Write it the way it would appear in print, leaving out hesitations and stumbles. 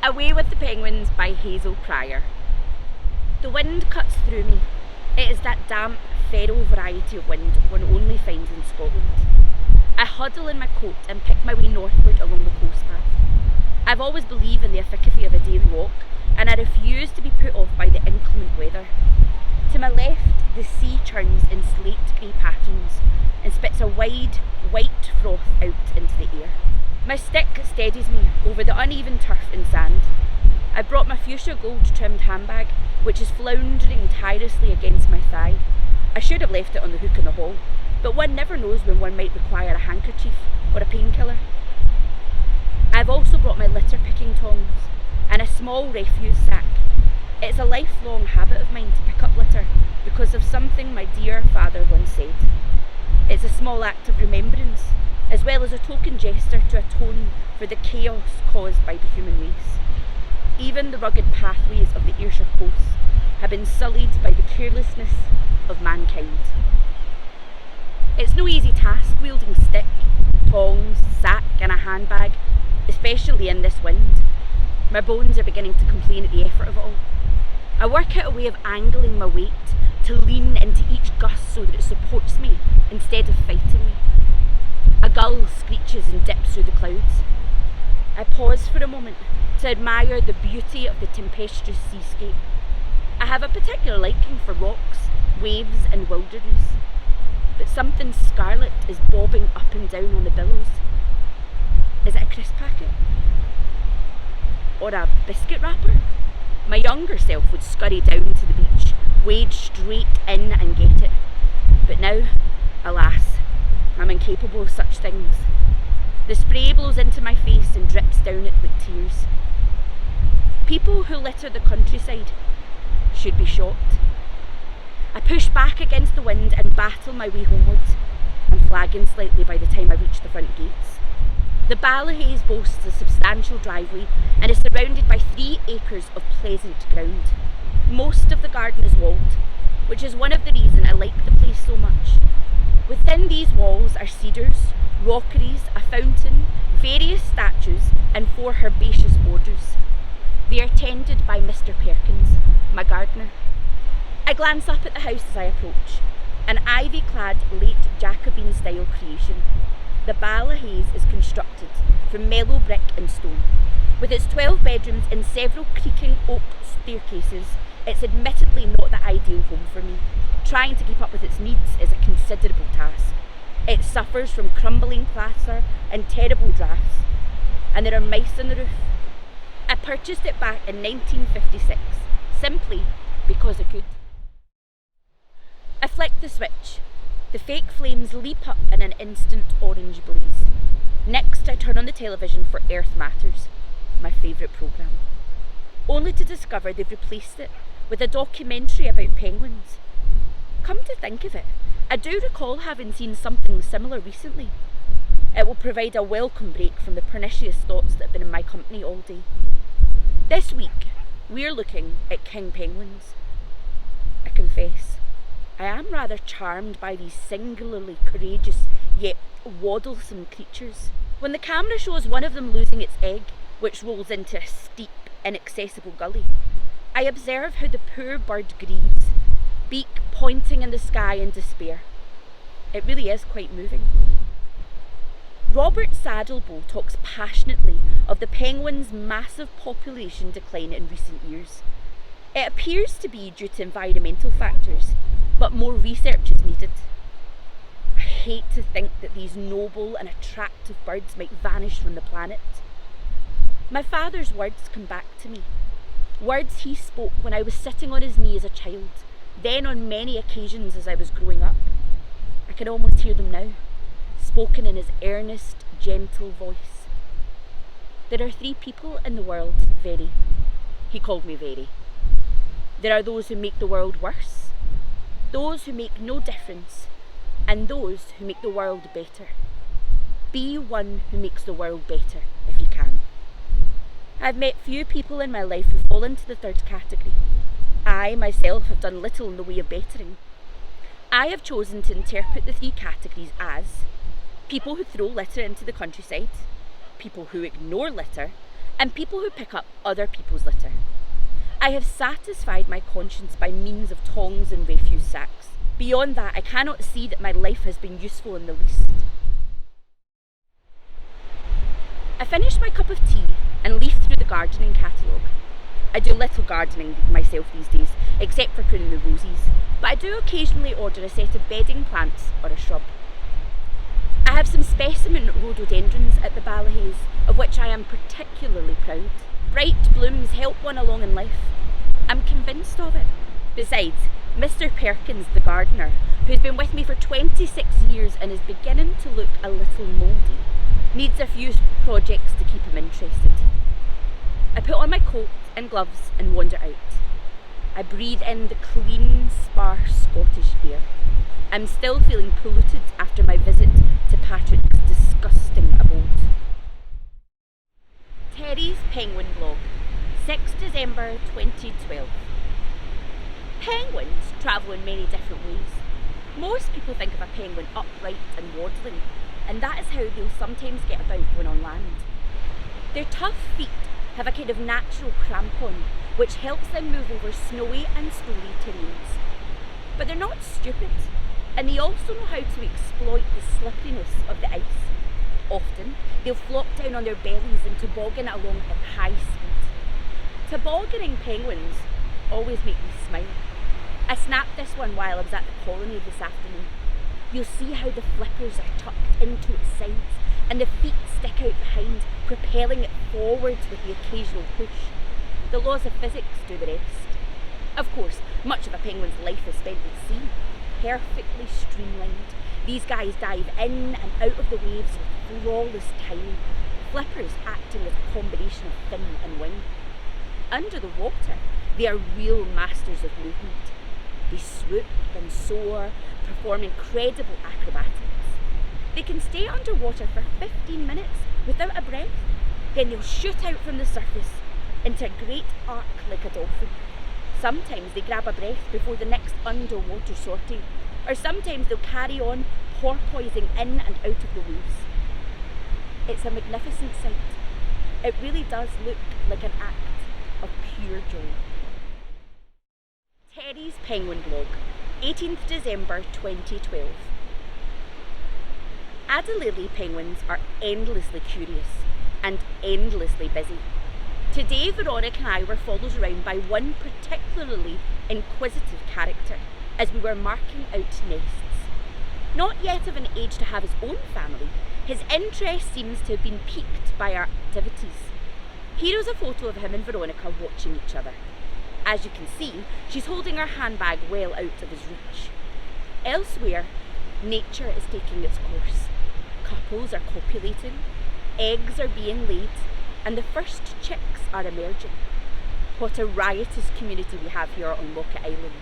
Away with the Penguins by Hazel Prior. The wind cuts through me. It is that damp, feral variety of wind one only finds in Scotland. I huddle in my coat and pick my way northward along the coast path. I've always believed in the efficacy of a daily walk, and I refuse to be put off by the inclement weather. To my left, the sea churns in slate grey patterns and spits a wide, white froth out into the air. My stick steadies me over the uneven turf and sand. I've brought my fuchsia gold trimmed handbag, which is floundering tirelessly against my thigh. I should have left it on the hook in the hall, but one never knows when one might require a handkerchief or a painkiller. I've also brought my litter picking tongs and a small refuse sack. It's a lifelong habit of mine to pick up litter because of something my dear father once said. It's a small act of remembrance, as well as a token gesture to atone for the chaos caused by the human race. Even the rugged pathways of the Ayrshire coast have been sullied by the carelessness of mankind. It's no easy task wielding stick, tongs, sack and a handbag, especially in this wind. My bones are beginning to complain at the effort of it all. I work out a way of angling my weight to lean into each gust so that it supports me instead of fighting me. A gull screeches and dips through the clouds. I pause for a moment to admire the beauty of the tempestuous seascape. I have a particular liking for rocks, waves and wilderness, but something scarlet is bobbing up and down on the billows. Is it a crisp packet? Or a biscuit wrapper? My younger self would scurry down to the beach, wade straight in and get it. But now, alas, I'm incapable of such things. The spray blows into my face and drips down it like tears. People who litter the countryside should be shot. I push back against the wind and battle my way homewards. I'm flagging slightly by the time I reach the front gates. The Ballaghaze boasts a substantial driveway and is surrounded by 3 acres of pleasant ground. Most of the garden is walled, which is one of the reasons I like the place so much. Within these walls are cedars, rockeries, a fountain, various statues and 4 herbaceous borders. They are tended by Mr. Perkins, my gardener. I glance up at the house as I approach, an ivy-clad late Jacobean-style creation. The Ballaghaze is constructed from mellow brick and stone. With its 12 bedrooms and several creaking oak staircases, it's admittedly not the ideal home for me. Trying to keep up with its needs is a considerable task. It suffers from crumbling plaster and terrible drafts, and there are mice on the roof. I purchased it back in 1956, simply because I could. I flick the switch. The fake flames leap up in an instant orange blaze. Next, I turn on the television for Earth Matters, my favourite programme, only to discover they've replaced it with a documentary about penguins. Come to think of it, I do recall having seen something similar recently. It will provide a welcome break from the pernicious thoughts that have been in my company all day. This week, we're looking at king penguins. I confess, I am rather charmed by these singularly courageous yet waddlesome creatures. When the camera shows one of them losing its egg, which rolls into a steep, inaccessible gully, I observe how the poor bird grieves, beak pointing in the sky in despair. It really is quite moving. Robert Saddlebow talks passionately of the penguin's massive population decline in recent years. It appears to be due to environmental factors, but more research is needed. I hate to think that these noble and attractive birds might vanish from the planet. My father's words come back to me. Words he spoke when I was sitting on his knee as a child, then on many occasions as I was growing up. I can almost hear them now, spoken in his earnest, gentle voice. There are 3 people in the world, Very. He called me Very. There are those who make the world worse, those who make no difference, and those who make the world better. Be one who makes the world better, if you can. I've met few people in my life who fall into the 3rd category. I, myself, have done little in the way of bettering. I have chosen to interpret the 3 categories as people who throw litter into the countryside, people who ignore litter, and people who pick up other people's litter. I have satisfied my conscience by means of tongs and refuse sacks. Beyond that, I cannot see that my life has been useful in the least. I finished my cup of tea and leafed through the gardening catalogue. I do little gardening myself these days, except for pruning the roses, but I do occasionally order a set of bedding plants or a shrub. I have some specimen rhododendrons at the Balahays, of which I am particularly proud. Bright blooms help one along in life. I'm convinced of it. Besides, Mr. Perkins, the gardener, who's been with me for 26 years and is beginning to look a little mouldy, needs a few projects to keep him interested. I put on my coat and gloves and wander out. I breathe in the clean, sparse Scottish air. I'm still feeling polluted after my visit to Patrick's disgusting abode. Terry's Penguin Blog, 6 December 2012. Penguins travel in many different ways. Most people think of a penguin upright and waddling, and that is how they'll sometimes get about when on land. Their tough feet have a kind of natural crampon which helps them move over snowy and stony terrains. But they're not stupid, and they also know how to exploit the slipperiness of the ice. Often, they'll flop down on their bellies and toboggan along at high speed. Tobogganing penguins always make me smile. I snapped this one while I was at the colony this afternoon. You'll see how the flippers are tucked into its sides and the feet stick out behind, propelling it forwards with the occasional push. The laws of physics do the rest. Of course, much of a penguin's life is spent at sea, perfectly streamlined. These guys dive in and out of the waves with flawless timing, flippers acting as a combination of fin and wing. Under the water, they are real masters of movement. They swoop and soar, perform incredible acrobatics. They can stay underwater for 15 minutes without a breath. Then they'll shoot out from the surface into a great arc like a dolphin. Sometimes they grab a breath before the next underwater sortie, or sometimes they'll carry on porpoising in and out of the waves. It's a magnificent sight. It really does look like an act of pure joy. Terry's Penguin Blog, 18th December 2012. Adelaide penguins are endlessly curious and endlessly busy. Today, Veronica and I were followed around by one particularly inquisitive character as we were marking out nests. Not yet of an age to have his own family, his interest seems to have been piqued by our activities. Here is a photo of him and Veronica watching each other. As you can see, she's holding her handbag well out of his reach. Elsewhere, nature is taking its course. Couples are copulating, eggs are being laid, and the first chicks are emerging. What a riotous community we have here on Locket Island.